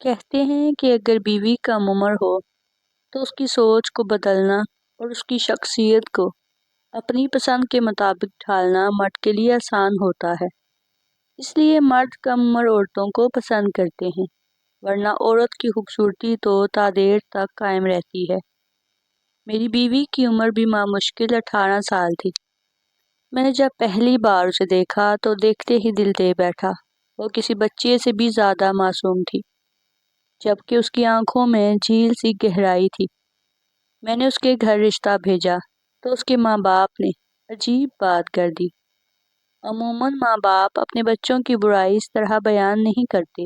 کہتے ہیں کہ اگر بیوی کم عمر ہو تو اس کی سوچ کو بدلنا اور اس کی شخصیت کو اپنی پسند کے مطابق ڈھالنا مرد کے لیے آسان ہوتا ہے۔ اس لیے مرد کم عمر عورتوں کو پسند کرتے ہیں، ورنہ عورت کی خوبصورتی تو تا دیر تک قائم رہتی ہے۔ میری بیوی کی عمر بھی مشکل 18 سال تھی۔ میں نے جب پہلی بار اسے دیکھا تو دیکھتے ہی دل دے بیٹھا۔ وہ کسی بچے سے بھی زیادہ معصوم تھی، جبکہ اس کی آنکھوں میں جھیل سی گہرائی تھی۔ میں نے اس کے گھر رشتہ بھیجا تو اس کے ماں باپ نے عجیب بات کر دی۔ عموماً ماں باپ اپنے بچوں کی برائی اس طرح بیان نہیں کرتے،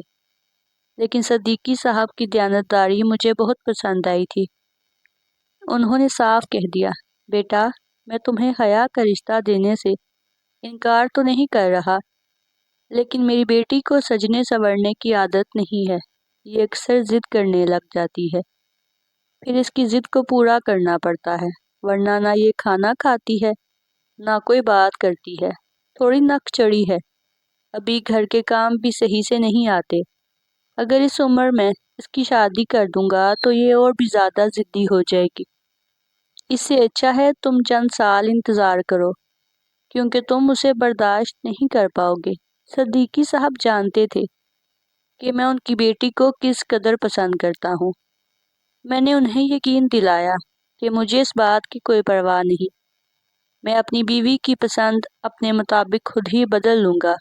لیکن صدیقی صاحب کی دیانتداری مجھے بہت پسند آئی تھی۔ انہوں نے صاف کہہ دیا، بیٹا، میں تمہیں حیا کا رشتہ دینے سے انکار تو نہیں کر رہا، لیکن میری بیٹی کو سجنے سنورنے کی عادت نہیں ہے۔ یہ اکثر ضد کرنے لگ جاتی ہے، پھر اس کی ضد کو پورا کرنا پڑتا ہے، ورنہ نہ یہ کھانا کھاتی ہے نہ کوئی بات کرتی ہے، تھوڑی نک چڑھی ہے، ابھی گھر کے کام بھی صحیح سے نہیں آتے۔ اگر اس عمر میں اس کی شادی کر دوں گا تو یہ اور بھی زیادہ ضدی ہو جائے گی۔ اس سے اچھا ہے تم چند سال انتظار کرو، کیونکہ تم اسے برداشت نہیں کر پاؤ گے۔ صدیقی صاحب جانتے تھے کہ میں ان کی بیٹی کو کس قدر پسند کرتا ہوں۔ میں نے انہیں یقین دلایا کہ مجھے اس بات کی کوئی پرواہ نہیں، میں اپنی بیوی کی پسند اپنے مطابق خود ہی بدل لوں گا۔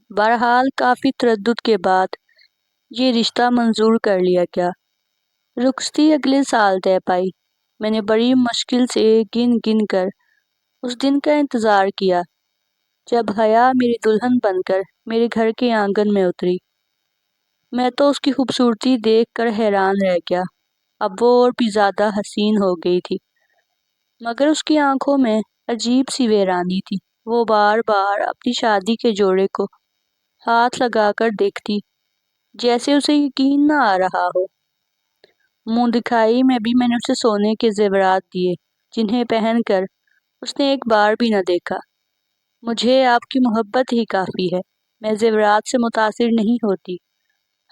بہرحال کافی تردد کے بعد یہ رشتہ منظور کر لیا گیا۔ رخصتی اگلے سال طے پائی۔ میں نے بڑی مشکل سے گن گن کر اس دن کا انتظار کیا جب حیا میری دلہن بن کر میرے گھر کے آنگن میں اتری۔ میں تو اس کی خوبصورتی دیکھ کر حیران رہ گیا۔ اب وہ اور بھی زیادہ حسین ہو گئی تھی، مگر اس کی آنکھوں میں عجیب سی ویرانی تھی۔ وہ بار بار اپنی شادی کے جوڑے کو ہاتھ لگا کر دیکھتی، جیسے اسے یقین نہ آ رہا ہو۔ منہ دکھائی میں بھی میں نے اسے سونے کے زیورات دیے، جنہیں پہن کر اس نے ایک بار بھی نہ دیکھا۔ مجھے آپ کی محبت ہی کافی ہے، میں زیورات سے متاثر نہیں ہوتی۔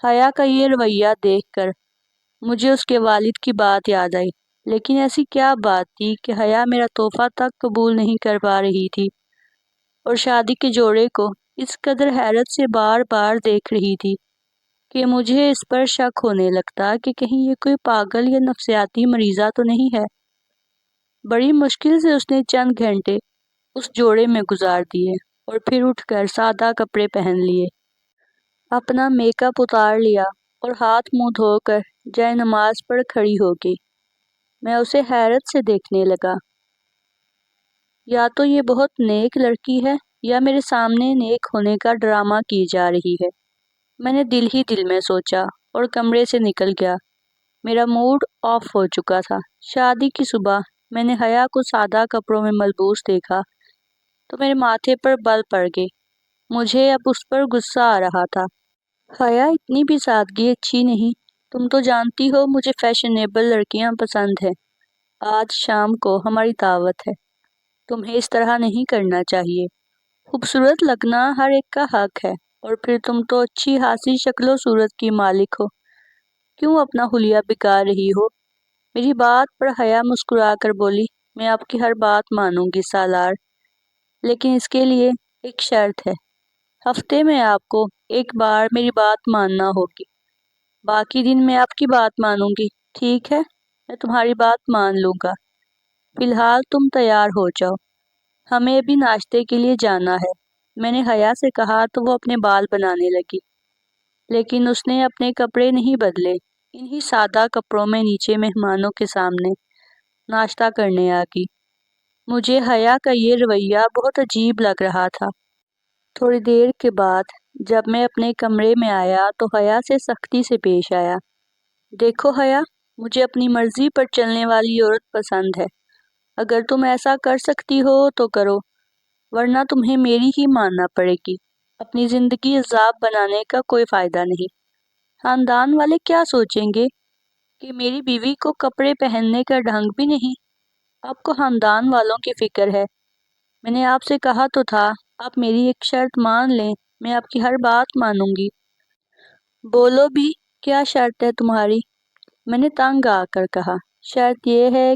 حیا کا یہ رویہ دیکھ کر مجھے اس کے والد کی بات یاد آئی، لیکن ایسی کیا بات تھی کہ حیا میرا تحفہ تک قبول نہیں کر پا رہی تھی اور شادی کے جوڑے کو اس قدر حیرت سے بار بار دیکھ رہی تھی کہ مجھے اس پر شک ہونے لگتا کہ کہیں یہ کوئی پاگل یا نفسیاتی مریضہ تو نہیں ہے۔ بڑی مشکل سے اس نے چند گھنٹے اس جوڑے میں گزار دیے اور پھر اٹھ کر سادہ کپڑے پہن لیے، اپنا میک اپ اتار لیا اور ہاتھ منہ دھو کر جائے نماز پر کھڑی ہو گئی۔ میں اسے حیرت سے دیکھنے لگا۔ یا تو یہ بہت نیک لڑکی ہے یا میرے سامنے نیک ہونے کا ڈرامہ کی جا رہی ہے، میں نے دل ہی دل میں سوچا اور کمرے سے نکل گیا۔ میرا موڈ آف ہو چکا تھا۔ شادی کی صبح میں نے حیا کو سادہ کپڑوں میں ملبوس دیکھا تو میرے ماتھے پر بل پڑ گئے۔ مجھے اب اس پر غصہ آ رہا تھا۔ حیا، اتنی بھی سادگی اچھی نہیں، تم تو جانتی ہو مجھے فیشنیبل لڑکیاں پسند ہیں۔ آج شام کو ہماری دعوت ہے، تمہیں اس طرح نہیں کرنا چاہیے۔ خوبصورت لگنا ہر ایک کا حق ہے، اور پھر تم تو اچھی خاصی شکل و صورت کی مالک ہو، کیوں اپنا حلیہ بگاڑ رہی ہو؟ میری بات پر حیا مسکرا کر بولی، میں آپ کی ہر بات مانوں گی سالار، لیکن اس کے لیے ایک شرط ہے۔ ہفتے میں آپ کو ایک بار میری بات ماننا ہوگی، باقی دن میں آپ کی بات مانوں گی، ٹھیک ہے؟ میں تمہاری بات مان لوں گا۔ فی الحال تم تیار ہو جاؤ، ہمیں ابھی ناشتے کے لیے جانا ہے۔ میں نے حیا سے کہا تو وہ اپنے بال بنانے لگی، لیکن اس نے اپنے کپڑے نہیں بدلے۔ انہی سادہ کپڑوں میں نیچے مہمانوں کے سامنے ناشتہ کرنے آ گئی۔ مجھے حیا کا یہ رویہ بہت عجیب لگ رہا تھا۔ تھوڑی دیر کے بعد جب میں اپنے کمرے میں آیا تو حیا سے سختی سے پیش آیا۔ دیکھو حیا، مجھے اپنی مرضی پر چلنے والی عورت پسند ہے۔ اگر تم ایسا کر سکتی ہو تو کرو، ورنہ تمہیں میری ہی ماننا پڑے گی۔ اپنی زندگی عذاب بنانے کا کوئی فائدہ نہیں۔ خاندان والے کیا سوچیں گے کہ میری بیوی کو کپڑے پہننے کا ڈھنگ بھی نہیں؟ آپ کو خاندان والوں کی فکر ہے۔ میں نے آپ سے کہا تو تھا، آپ میری ایک شرط مان لیں، میں آپ کی ہر بات مانوں گی۔ بولو بھی، کیا شرط ہے تمہاری؟ میں نے تنگ آ کر کہا۔ شرط یہ ہے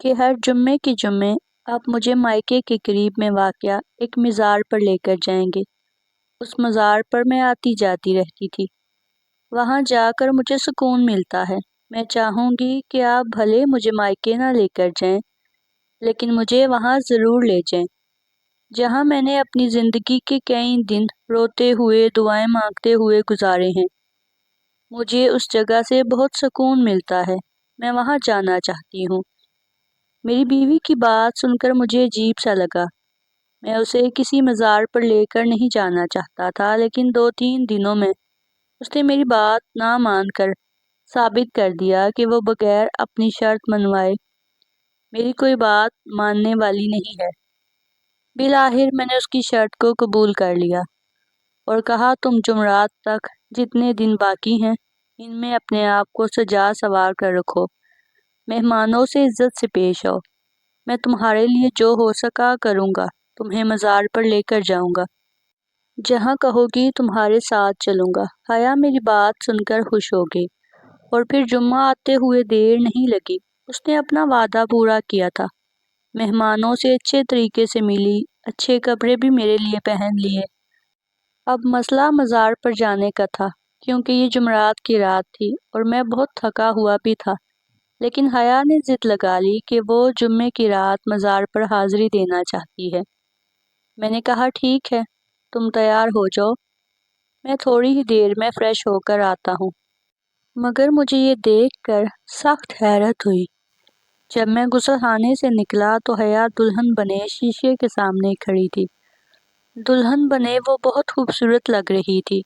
کہ ہر جمعے کے جمعے آپ مجھے مائکے کے قریب میں واقع ایک مزار پر لے کر جائیں گے۔ اس مزار پر میں آتی جاتی رہتی تھی۔ وہاں جا کر مجھے سکون ملتا ہے۔ میں چاہوں گی کہ آپ بھلے مجھے مائکے نہ لے کر جائیں، لیکن مجھے وہاں ضرور لے جائیں، جہاں میں نے اپنی زندگی کے کئی دن روتے ہوئے دعائیں مانگتے ہوئے گزارے ہیں۔ مجھے اس جگہ سے بہت سکون ملتا ہے۔ میں وہاں جانا چاہتی ہوں۔ میری بیوی کی بات سن کر مجھے عجیب سا لگا۔ میں اسے کسی مزار پر لے کر نہیں جانا چاہتا تھا، لیکن 2-3 دنوں میں اس نے میری بات نہ مان کر ثابت کر دیا کہ وہ بغیر اپنی شرط منوائے میری کوئی بات ماننے والی نہیں ہے۔ بالآخر میں نے اس کی شرط کو قبول کر لیا اور کہا، تم جمعرات تک جتنے دن باقی ہیں ان میں اپنے آپ کو سجا سنوار کر رکھو، مہمانوں سے عزت سے پیش آؤ۔ میں تمہارے لیے جو ہو سکا کروں گا، تمہیں مزار پر لے کر جاؤں گا، جہاں کہو گی تمہارے ساتھ چلوں گا۔ حیا میری بات سن کر خوش ہو گئی اور پھر جمعہ آتے ہوئے دیر نہیں لگی۔ اس نے اپنا وعدہ پورا کیا تھا، مہمانوں سے اچھے طریقے سے ملی، اچھے کپڑے بھی میرے لیے پہن لیے۔ اب مسئلہ مزار پر جانے کا تھا، کیونکہ یہ جمعرات کی رات تھی اور میں بہت تھکا ہوا بھی تھا، لیکن حیا نے ضد لگا لی کہ وہ جمعے کی رات مزار پر حاضری دینا چاہتی ہے۔ میں نے کہا، ٹھیک ہے، تم تیار ہو جاؤ، میں تھوڑی ہی دیر میں فریش ہو کر آتا ہوں۔ مگر مجھے یہ دیکھ کر سخت حیرت ہوئی۔ جب میں غسل خانے سے نکلا تو حیا دلہن بنے شیشے کے سامنے کھڑی تھی۔ دلہن بنے وہ بہت خوبصورت لگ رہی تھی۔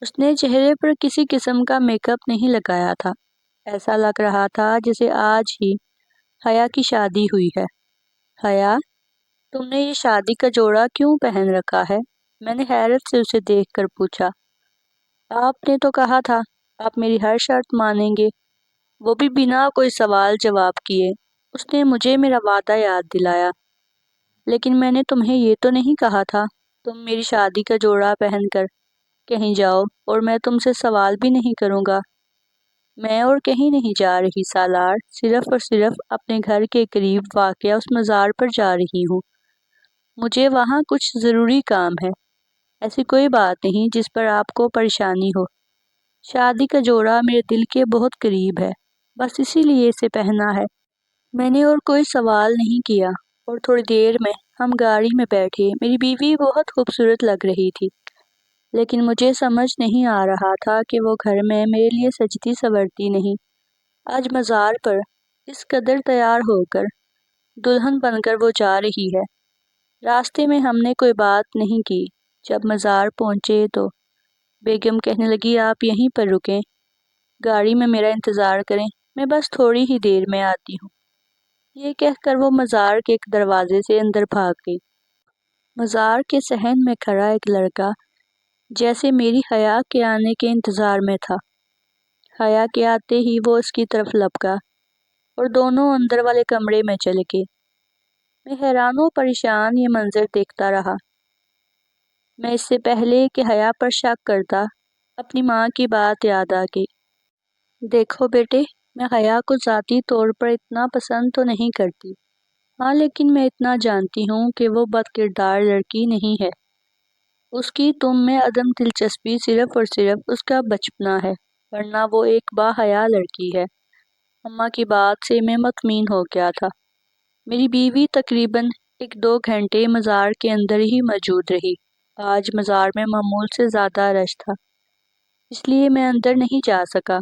اس نے چہرے پر کسی قسم کا میک اپ نہیں لگایا تھا۔ ایسا لگ رہا تھا جیسے آج ہی حیا کی شادی ہوئی ہے۔ حیا، تم نے یہ شادی کا جوڑا کیوں پہن رکھا ہے؟ میں نے حیرت سے اسے دیکھ کر پوچھا۔ آپ نے تو کہا تھا آپ میری ہر شرط مانیں گے، وہ بھی بنا کوئی سوال جواب کیے۔ اس نے مجھے میرا وعدہ یاد دلایا۔ لیکن میں نے تمہیں یہ تو نہیں کہا تھا تم میری شادی کا جوڑا پہن کر کہیں جاؤ اور میں تم سے سوال بھی نہیں کروں گا۔ میں اور کہیں نہیں جا رہی سالار، صرف اور صرف اپنے گھر کے قریب واقع اس مزار پر جا رہی ہوں۔ مجھے وہاں کچھ ضروری کام ہے۔ ایسی کوئی بات نہیں جس پر آپ کو پریشانی ہو۔ شادی کا جوڑا میرے دل کے بہت قریب ہے، بس اسی لیے اسے پہنا ہے۔ میں نے اور کوئی سوال نہیں کیا اور تھوڑی دیر میں ہم گاڑی میں بیٹھے۔ میری بیوی بہت خوبصورت لگ رہی تھی، لیکن مجھے سمجھ نہیں آ رہا تھا کہ وہ گھر میں میرے لیے سجتی سنورتی نہیں۔ آج مزار پر اس قدر تیار ہو کر دلہن بن کر وہ جا رہی ہے۔ راستے میں ہم نے کوئی بات نہیں کی۔ جب مزار پہنچے تو بیگم کہنے لگی، آپ یہیں پر رکیں، گاڑی میں میرا انتظار کریں، میں بس تھوڑی ہی دیر میں آتی ہوں۔ یہ کہہ کر وہ مزار کے ایک دروازے سے اندر بھاگ گئی۔ مزار کے صحن میں کھڑا ایک لڑکا جیسے میری حیا کے آنے کے انتظار میں تھا۔ حیا کے آتے ہی وہ اس کی طرف لپکا اور دونوں اندر والے کمرے میں چلے گئے۔ میں حیران و پریشان یہ منظر دیکھتا رہا۔ میں اس سے پہلے کہ حیا پر شک کرتا، اپنی ماں کی بات یاد آ گئی۔ دیکھو بیٹے، میں حیا کو ذاتی طور پر اتنا پسند تو نہیں کرتی، ہاں لیکن میں اتنا جانتی ہوں کہ وہ بد کردار لڑکی نہیں ہے۔ اس کی تم میں عدم دلچسپی صرف اور صرف اس کا بچپنا ہے، ورنہ وہ ایک باحیا لڑکی ہے۔ اماں کی بات سے میں مطمئن ہو گیا تھا۔ میری بیوی تقریباً 1-2 گھنٹے مزار کے اندر ہی موجود رہی۔ آج مزار میں معمول سے زیادہ رش تھا، اس لیے میں اندر نہیں جا سکا۔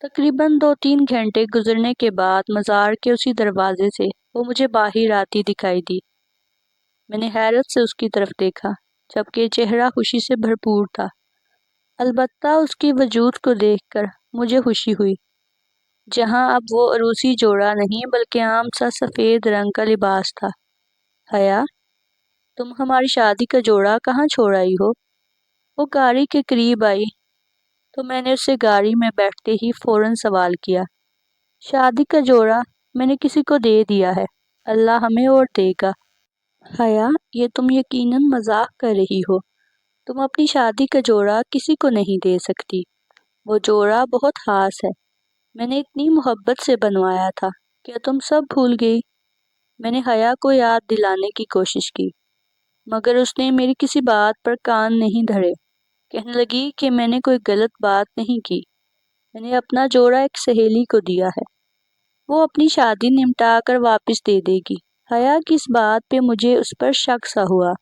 تقریباً 2-3 گھنٹے گزرنے کے بعد مزار کے اسی دروازے سے وہ مجھے باہر آتی دکھائی دی۔ میں نے حیرت سے اس کی طرف دیکھا، جبکہ چہرہ خوشی سے بھرپور تھا۔ البتہ اس کی وجود کو دیکھ کر مجھے خوشی ہوئی، جہاں اب وہ عروسی جوڑا نہیں بلکہ عام سا سفید رنگ کا لباس تھا۔ حیا، تم ہماری شادی کا جوڑا کہاں چھوڑ آئی ہو؟ وہ گاڑی کے قریب آئی تو میں نے اس سے گاڑی میں بیٹھتے ہی فوراً سوال کیا، شادی کا جوڑا میں نے کسی کو دے دیا ہے، اللہ ہمیں اور دے گا۔ حیا، یہ تم یقیناً مذاق کر رہی ہو، تم اپنی شادی کا جوڑا کسی کو نہیں دے سکتی۔ وہ جوڑا بہت خاص ہے، میں نے اتنی محبت سے بنوایا تھا، کیا تم سب بھول گئی؟ میں نے حیا کو یاد دلانے کی کوشش کی، مگر اس نے میری کسی بات پر کان نہیں دھرے۔ کہنے لگی کہ میں نے کوئی غلط بات نہیں کی، میں نے اپنا جوڑا ایک سہیلی کو دیا ہے، وہ اپنی شادی نمٹا کر واپس دے دے گی۔ حیا کی اس بات پہ مجھے اس پر شک سا ہوا۔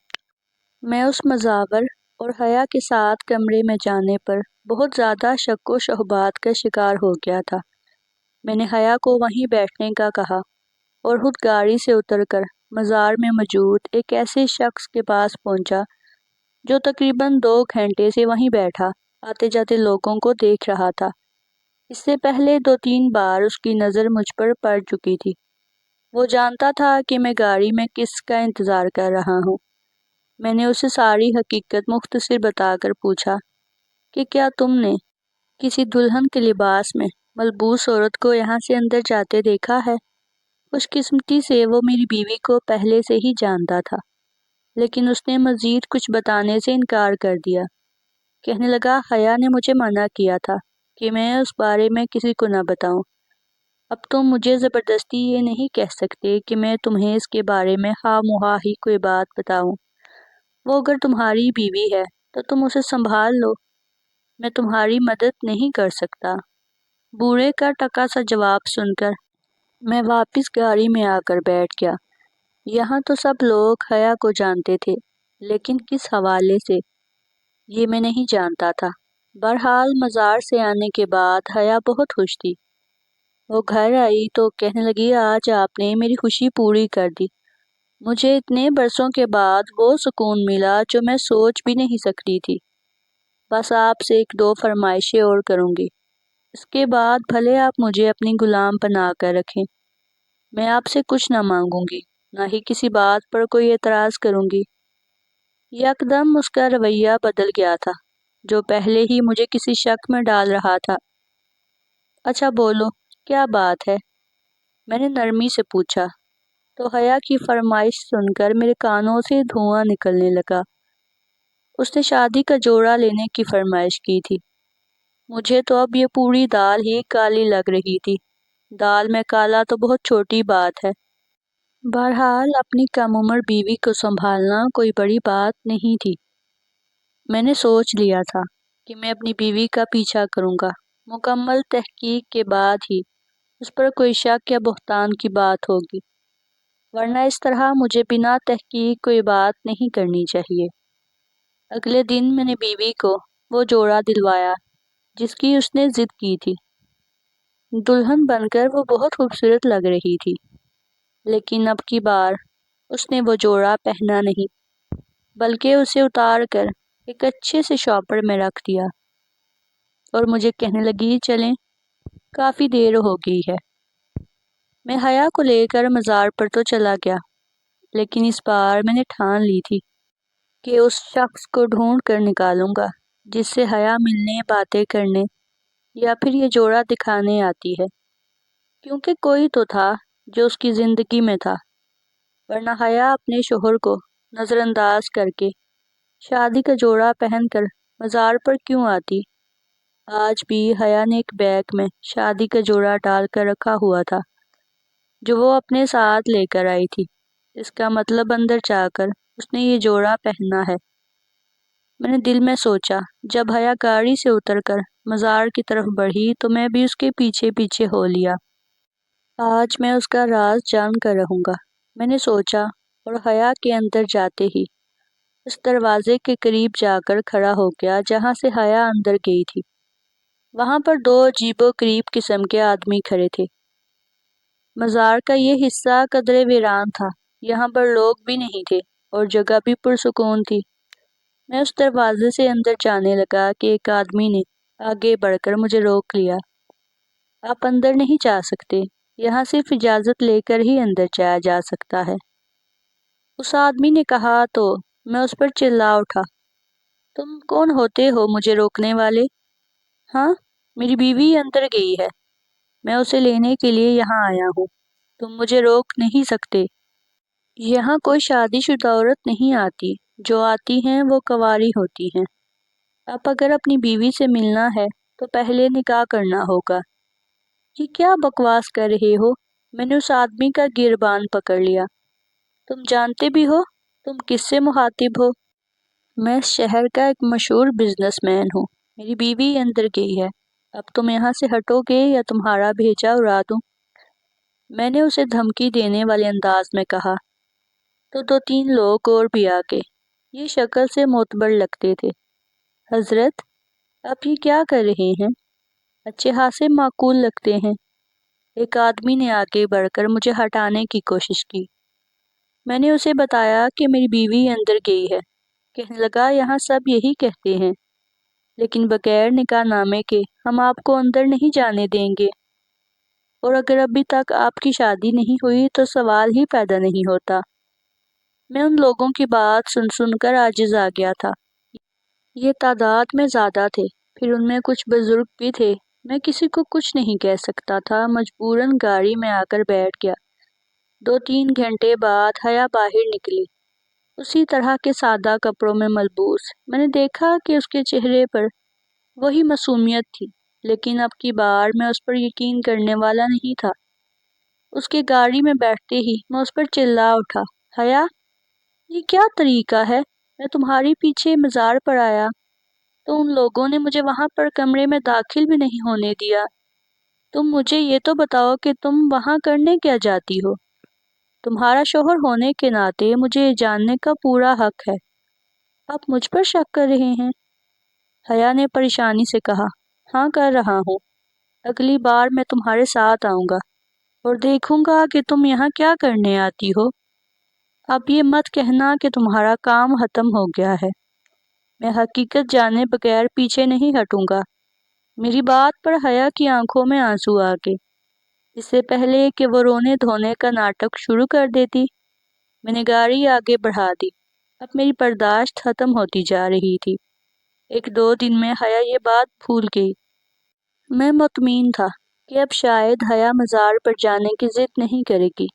میں اس مزاور اور حیا کے ساتھ کمرے میں جانے پر بہت زیادہ شک و شبہات کا شکار ہو گیا تھا۔ میں نے حیا کو وہیں بیٹھنے کا کہا اور خود گاڑی سے اتر کر مزار میں موجود ایک ایسے شخص کے پاس پہنچا جو تقریباً 2 گھنٹے سے وہیں بیٹھا آتے جاتے لوگوں کو دیکھ رہا تھا۔ اس سے پہلے 2-3 بار اس کی نظر مجھ پر پڑ چکی تھی۔ وہ جانتا تھا کہ میں گاڑی میں کس کا انتظار کر رہا ہوں۔ میں نے اسے ساری حقیقت مختصر بتا کر پوچھا کہ کیا تم نے کسی دلہن کے لباس میں ملبوس عورت کو یہاں سے اندر جاتے دیکھا ہے؟ خوش قسمتی سے وہ میری بیوی کو پہلے سے ہی جانتا تھا، لیکن اس نے مزید کچھ بتانے سے انکار کر دیا۔ کہنے لگا حیا نے مجھے منع کیا تھا کہ میں اس بارے میں کسی کو نہ بتاؤں۔ اب تم مجھے زبردستی یہ نہیں کہہ سکتے کہ میں تمہیں اس کے بارے میں خواہ مخواہ ہی کوئی بات بتاؤں۔ وہ اگر تمہاری بیوی ہے تو تم اسے سنبھال لو، میں تمہاری مدد نہیں کر سکتا۔ بوڑھے کا ٹکا سا جواب سن کر میں واپس گاڑی میں آ کر بیٹھ گیا۔ یہاں تو سب لوگ حیا کو جانتے تھے، لیکن کس حوالے سے یہ میں نہیں جانتا تھا۔ بہرحال مزار سے آنے کے بعد حیا بہت خوش تھی۔ وہ گھر آئی تو کہنے لگی آج آپ نے میری خوشی پوری کر دی۔ مجھے اتنے برسوں کے بعد وہ سکون ملا جو میں سوچ بھی نہیں سکتی تھی۔ بس آپ سے 1-2 فرمائشیں اور کروں گی، اس کے بعد بھلے آپ مجھے اپنی غلام بنا کر رکھیں۔ میں آپ سے کچھ نہ مانگوں گی، نہ ہی کسی بات پر کوئی اعتراض کروں گی۔ یکدم اس کا رویہ بدل گیا تھا جو پہلے ہی مجھے کسی شک میں ڈال رہا تھا۔ اچھا بولو، کیا بات ہے؟ میں نے نرمی سے پوچھا تو حیا کی فرمائش سن کر میرے کانوں سے دھواں نکلنے لگا۔ اس نے شادی کا جوڑا لینے کی فرمائش کی تھی۔ مجھے تو اب یہ پوری دال ہی کالی لگ رہی تھی۔ دال میں کالا تو بہت چھوٹی بات ہے۔ بہرحال اپنی کم عمر بیوی کو سنبھالنا کوئی بڑی بات نہیں تھی۔ میں نے سوچ لیا تھا کہ میں اپنی بیوی کا پیچھا کروں گا، مکمل تحقیق کے بعد ہی اس پر کوئی شک یا بہتان کی بات ہوگی، ورنہ اس طرح مجھے بنا تحقیق کوئی بات نہیں کرنی چاہیے۔ اگلے دن میں نے بیوی کو وہ جوڑا دلوایا جس کی اس نے ضد کی تھی۔ دلہن بن کر وہ بہت خوبصورت لگ رہی تھی، لیکن اب کی بار اس نے وہ جوڑا پہنا نہیں، بلکہ اسے اتار کر ایک اچھے سے شاپر میں رکھ دیا اور مجھے کہنے لگی چلیں، کافی دیر ہو گئی ہے۔ میں حیا کو لے کر مزار پر تو چلا گیا، لیکن اس بار میں نے ٹھان لی تھی کہ اس شخص کو ڈھونڈ کر نکالوں گا جس سے حیا ملنے، باتیں کرنے یا پھر یہ جوڑا دکھانے آتی ہے، کیونکہ کوئی تو تھا جو اس کی زندگی میں تھا، ورنہ حیا اپنے شوہر کو نظر انداز کر کے شادی کا جوڑا پہن کر مزار پر کیوں آتی؟ آج بھی حیا نے ایک بیگ میں شادی کا جوڑا ڈال کر رکھا ہوا تھا جو وہ اپنے ساتھ لے کر آئی تھی۔ اس کا مطلب اندر جا کر اس نے یہ جوڑا پہنا ہے۔ میں نے دل میں سوچا، جب حیا گاڑی سے اتر کر مزار کی طرف بڑھی تو میں بھی اس کے پیچھے پیچھے ہو لیا۔ آج میں اس کا راز جان کر رہوں گا، میں نے سوچا، اور حیا کے اندر جاتے ہی اس دروازے کے قریب جا کر کھڑا ہو گیا جہاں سے حیا اندر گئی تھی۔ وہاں پر 2 عجیب و غریب قسم کے آدمی کھڑے تھے۔ مزار کا یہ حصہ قدرے ویران تھا، یہاں پر لوگ بھی نہیں تھے اور جگہ بھی پرسکون تھی۔ میں اس دروازے سے اندر جانے لگا کہ ایک آدمی نے آگے بڑھ کر مجھے روک لیا۔ آپ اندر نہیں جا سکتے، یہاں صرف اجازت لے کر ہی اندر جایا جا سکتا ہے، اس آدمی نے کہا تو میں اس پر چلا اٹھا، تم کون ہوتے ہو مجھے روکنے والے؟ ہاں، میری بیوی اندر گئی ہے، میں اسے لینے کے لیے یہاں آیا ہوں، تم مجھے روک نہیں سکتے۔ یہاں کوئی شادی شدہ عورت نہیں آتی، جو آتی ہیں وہ کنواری ہوتی ہیں۔ اب اگر اپنی بیوی سے ملنا ہے تو پہلے نکاح کرنا ہوگا۔ یہ کیا بکواس کر رہے ہو؟ میں نے اس آدمی کا گریبان پکڑ لیا۔ تم جانتے بھی ہو تم کس سے مخاطب ہو؟ میں شہر کا ایک مشہور بزنس مین ہوں۔ میری بیوی اندر گئی ہے۔ اب تم یہاں سے ہٹو گے یا تمہارا بھیجا اڑا دوں؟ میں نے اسے دھمکی دینے والے انداز میں کہا تو 2-3 لوگ اور بھی آ گئے۔ یہ شکل سے معتبر لگتے تھے۔ حضرت، آپ یہ کیا کر رہے ہیں؟ اچھے خاصے معقول لگتے ہیں۔ ایک آدمی نے آگے بڑھ کر مجھے ہٹانے کی کوشش کی۔ میں نے اسے بتایا کہ میری بیوی اندر گئی ہے۔ کہنے لگا یہاں سب یہی کہتے ہیں، لیکن بغیر نکاح نامے کے ہم آپ کو اندر نہیں جانے دیں گے، اور اگر ابھی تک آپ کی شادی نہیں ہوئی تو سوال ہی پیدا نہیں ہوتا۔ میں ان لوگوں کی بات سن کر عاجز آ گیا تھا۔ یہ تعداد میں زیادہ تھے، پھر ان میں کچھ بزرگ بھی تھے۔ میں کسی کو کچھ نہیں کہہ سکتا تھا، مجبوراً گاڑی میں آ کر بیٹھ گیا۔ 2-3 گھنٹے بعد حیا باہر نکلی، اسی طرح کے سادہ کپڑوں میں ملبوس۔ میں نے دیکھا کہ اس کے چہرے پر وہی معصومیت تھی، لیکن اب کی بار میں اس پر یقین کرنے والا نہیں تھا۔ اس کے گاڑی میں بیٹھتے ہی میں اس پر چلا اٹھا، حیا، یہ کیا طریقہ ہے؟ میں تمہاری پیچھے مزار پر آیا تو ان لوگوں نے مجھے وہاں پر کمرے میں داخل بھی نہیں ہونے دیا۔ تم مجھے یہ تو بتاؤ کہ تم وہاں کرنے کیا جاتی ہو؟ تمہارا شوہر ہونے کے ناطے مجھے یہ جاننے کا پورا حق ہے۔ آپ مجھ پر شک کر رہے ہیں؟ حیا نے پریشانی سے کہا، ہاں کر رہا ہوں۔ اگلی بار میں تمہارے ساتھ آؤں گا اور دیکھوں گا کہ تم یہاں کیا کرنے آتی ہو۔ اب یہ مت کہنا کہ تمہارا کام ختم ہو گیا ہے۔ میں حقیقت جانے بغیر پیچھے نہیں ہٹوں گا۔ میری بات پر حیا کی آنکھوں میں آنسو آ گئے۔ اس سے پہلے کہ وہ رونے دھونے کا ناٹک شروع کر دیتی، میں نے گاڑی آگے بڑھا دی۔ اب میری برداشت ختم ہوتی جا رہی تھی۔ 1-2 دن میں حیا یہ بات بھول گئی۔ میں مطمئن تھا کہ اب شاید حیا مزار پر جانے کی ضد نہیں کرے گی۔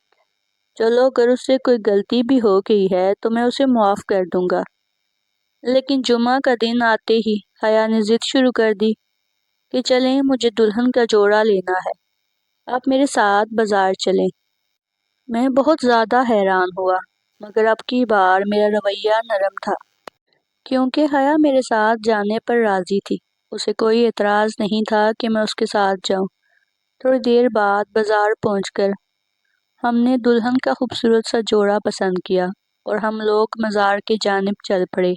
چلو اگر اس سے کوئی غلطی بھی ہو گئی ہے تو میں اسے معاف کر دوں گا۔ لیکن جمعہ کا دن آتے ہی حیا نے ضد شروع کر دی کہ چلیں، مجھے دلہن کا جوڑا لینا ہے، آپ میرے ساتھ بازار چلیں۔ میں بہت زیادہ حیران ہوا، مگر اب کی بار میرا رویہ نرم تھا، کیونکہ حیا میرے ساتھ جانے پر راضی تھی۔ اسے کوئی اعتراض نہیں تھا کہ میں اس کے ساتھ جاؤں۔ تھوڑی دیر بعد بازار پہنچ کر ہم نے دلہن کا خوبصورت سا جوڑا پسند کیا اور ہم لوگ مزار کی جانب چل پڑے۔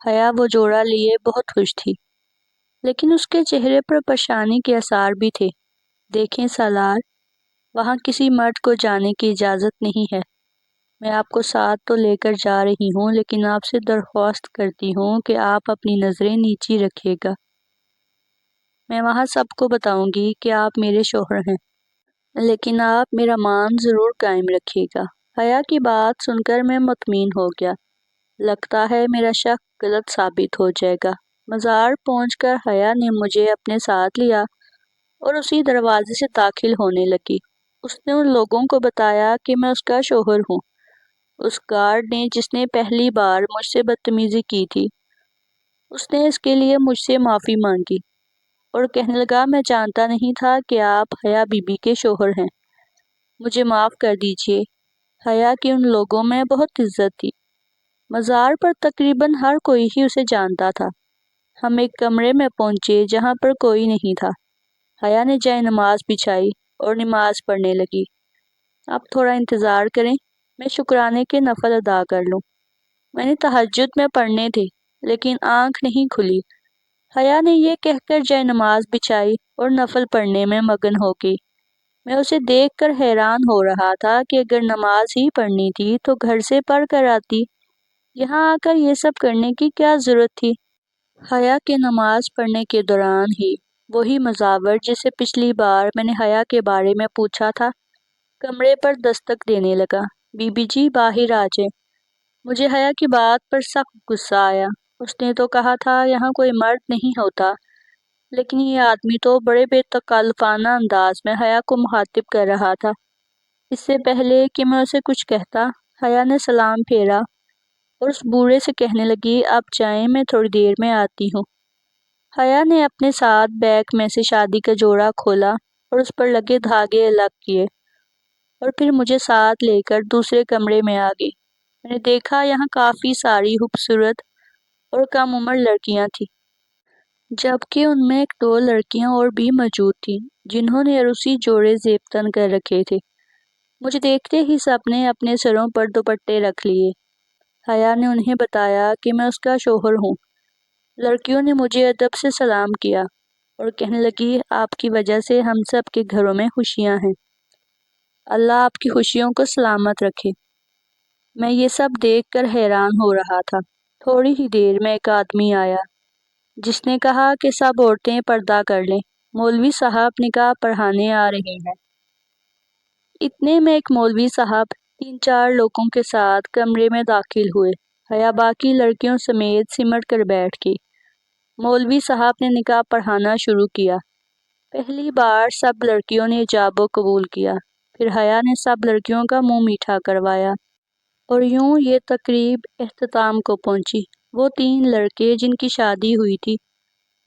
حیا وہ جوڑا لیے بہت خوش تھی، لیکن اس کے چہرے پر پریشانی کے آثار بھی تھے۔ دیکھیں سالار، وہاں کسی مرد کو جانے کی اجازت نہیں ہے۔ میں آپ کو ساتھ تو لے کر جا رہی ہوں، لیکن آپ سے درخواست کرتی ہوں کہ آپ اپنی نظریں نیچی رکھیے گا۔ میں وہاں سب کو بتاؤں گی کہ آپ میرے شوہر ہیں، لیکن آپ میرا مان ضرور قائم رکھیے گا۔ حیا کی بات سن کر میں مطمئن ہو گیا۔ لگتا ہے میرا شک غلط ثابت ہو جائے گا۔ مزار پہنچ کر حیا نے مجھے اپنے ساتھ لیا اور اسی دروازے سے داخل ہونے لگی۔ اس نے ان لوگوں کو بتایا کہ میں اس کا شوہر ہوں۔ اس گارڈ نے جس نے پہلی بار مجھ سے بدتمیزی کی تھی، اس نے اس کے لیے مجھ سے معافی مانگی اور کہنے لگا میں جانتا نہیں تھا کہ آپ حیا بی بی کے شوہر ہیں، مجھے معاف کر دیجیے۔ حیا کی ان لوگوں میں بہت عزت تھی۔ مزار پر تقریباً ہر کوئی ہی اسے جانتا تھا۔ ہم ایک کمرے میں پہنچے جہاں پر کوئی نہیں تھا۔ حیا نے جائے نماز بچھائی اور نماز پڑھنے لگی۔ آپ تھوڑا انتظار کریں، میں شکرانے کے نفل ادا کر لوں۔ میں نے تہجد میں پڑھنے تھے، لیکن آنکھ نہیں کھلی۔ حیا نے یہ کہہ کر جائے نماز بچھائی اور نفل پڑھنے میں مگن ہو گئی۔ میں اسے دیکھ کر حیران ہو رہا تھا کہ اگر نماز ہی پڑھنی تھی تو گھر سے پڑھ کر آتی، یہاں آ کر یہ سب کرنے کی کیا ضرورت تھی؟ حیا کے نماز پڑھنے کے دوران ہی وہی مزاور جسے پچھلی بار میں نے حیا کے بارے میں پوچھا تھا، کمرے پر دستک دینے لگا۔ بی بی جی باہر آ جائیں۔ مجھے حیا کی بات پر سخت غصہ آیا۔ اس نے تو کہا تھا یہاں کوئی مرد نہیں ہوتا، لیکن یہ آدمی تو بڑے بے تکلفانہ انداز میں حیا کو مخاطب کر رہا تھا۔ اس سے پہلے کہ میں اسے کچھ کہتا، حیا نے سلام پھیرا اور اس بوڑھے سے کہنے لگی، آپ جائیں، میں تھوڑی دیر میں آتی ہوں۔ حیا نے اپنے ساتھ بیگ میں سے شادی کا جوڑا کھولا اور اس پر لگے دھاگے الگ کیے اور پھر مجھے ساتھ لے کر دوسرے کمرے میں آ گئی۔ میں نے دیکھا یہاں کافی ساری خوبصورت اور کم عمر لڑکیاں تھیں، جبکہ ان میں ایک دو لڑکیاں اور بھی موجود تھیں جنہوں نے عروسی جوڑے زیب تن کر رکھے تھے۔ مجھے دیکھتے ہی سب نے اپنے سروں پر دوپٹے رکھ لیے۔ حیا نے انہیں بتایا کہ میں اس کا شوہر ہوں۔ لڑکیوں نے مجھے ادب سے سلام کیا اور کہنے لگی، آپ کی وجہ سے ہم سب کے گھروں میں خوشیاں ہیں، اللہ آپ کی خوشیوں کو سلامت رکھے۔ میں یہ سب دیکھ کر حیران ہو رہا تھا۔ تھوڑی ہی دیر میں ایک آدمی آیا جس نے کہا کہ سب عورتیں پردہ کر لیں، مولوی صاحب نکاح پڑھانے آ رہے ہیں۔ اتنے میں ایک مولوی صاحب 3-4 لوگوں کے ساتھ کمرے میں داخل ہوئے۔ حیا باقی لڑکیوں سمیت سمٹ کر بیٹھ گئی۔ مولوی صاحب نے نکاح پڑھانا شروع کیا۔ پہلی بار سب لڑکیوں نے ایجاب و قبول کیا، پھر حیا نے سب لڑکیوں کا منہ میٹھا کروایا اور یوں یہ تقریب اختتام کو پہنچی۔ وہ 3 لڑکے جن کی شادی ہوئی تھی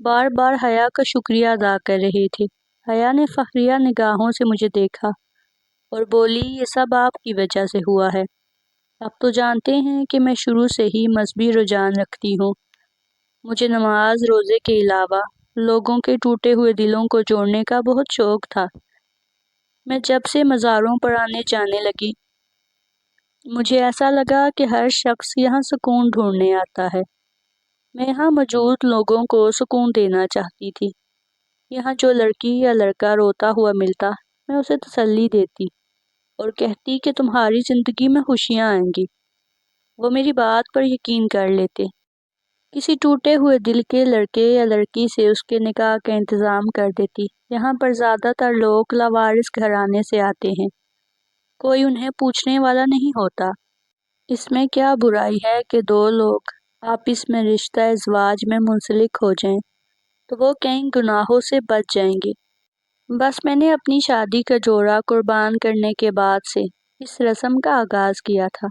بار بار حیا کا شکریہ ادا کر رہے تھے۔ حیا نے فخریہ نگاہوں سے مجھے دیکھا اور بولی، یہ سب آپ کی وجہ سے ہوا ہے۔ آپ تو جانتے ہیں کہ میں شروع سے ہی مذہبی رجحان رکھتی ہوں۔ مجھے نماز روزے کے علاوہ لوگوں کے ٹوٹے ہوئے دلوں کو جوڑنے کا بہت شوق تھا۔ میں جب سے مزاروں پر آنے جانے لگی، مجھے ایسا لگا کہ ہر شخص یہاں سکون ڈھونڈنے آتا ہے۔ میں یہاں موجود لوگوں کو سکون دینا چاہتی تھی۔ یہاں جو لڑکی یا لڑکا روتا ہوا ملتا، میں اسے تسلی دیتی اور کہتی کہ تمہاری زندگی میں خوشیاں آئیں گی۔ وہ میری بات پر یقین کر لیتے۔ کسی ٹوٹے ہوئے دل کے لڑکے یا لڑکی سے اس کے نکاح کا انتظام کر دیتی۔ یہاں پر زیادہ تر لوگ لاوارث گھرانے سے آتے ہیں، کوئی انہیں پوچھنے والا نہیں ہوتا۔ اس میں کیا برائی ہے کہ 2 لوگ آپس میں رشتہ ازدواج میں منسلک ہو جائیں تو وہ کئی گناہوں سے بچ جائیں گے۔ بس میں نے اپنی شادی کا جوڑا قربان کرنے کے بعد سے اس رسم کا آغاز کیا تھا۔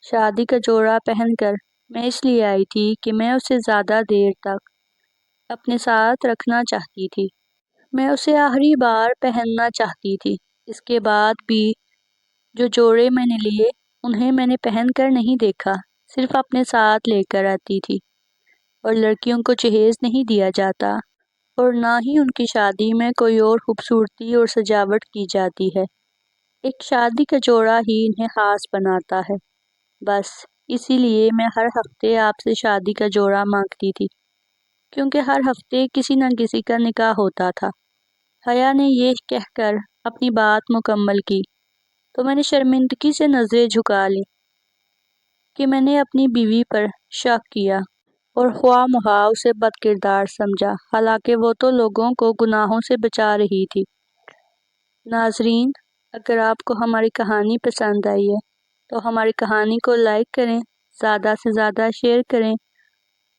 شادی کا جوڑا پہن کر میں اس لیے آئی تھی کہ میں اسے زیادہ دیر تک اپنے ساتھ رکھنا چاہتی تھی۔ میں اسے آخری بار پہننا چاہتی تھی۔ اس کے بعد بھی جو جوڑے میں نے لیے انہیں میں نے پہن کر نہیں دیکھا، صرف اپنے ساتھ لے کر آتی تھی۔ اور لڑکیوں کو جہیز نہیں دیا جاتا اور نہ ہی ان کی شادی میں کوئی اور خوبصورتی اور سجاوٹ کی جاتی ہے۔ ایک شادی کا جوڑا ہی انہیں خاص بناتا ہے۔ بس اسی لیے میں ہر ہفتے آپ سے شادی کا جوڑا مانگتی تھی، کیونکہ ہر ہفتے کسی نہ کسی کا نکاح ہوتا تھا۔ حیا نے یہ کہہ کر اپنی بات مکمل کی تو میں نے شرمندگی سے نظریں جھکا لی کہ میں نے اپنی بیوی پر شک کیا اور خواہ مخواہ اسے بد کردار سمجھا، حالانکہ وہ تو لوگوں کو گناہوں سے بچا رہی تھی۔ ناظرین، اگر آپ کو ہماری کہانی پسند آئی ہے تو ہماری کہانی کو لائک کریں، زیادہ سے زیادہ شیئر کریں،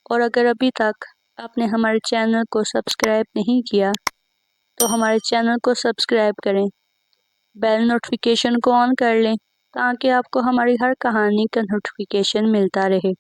اور اگر ابھی تک آپ نے ہمارے چینل کو سبسکرائب نہیں کیا تو ہمارے چینل کو سبسکرائب کریں، بیل نوٹیفیکیشن کو آن کر لیں تاکہ آپ کو ہماری ہر کہانی کا نوٹیفیکیشن ملتا رہے۔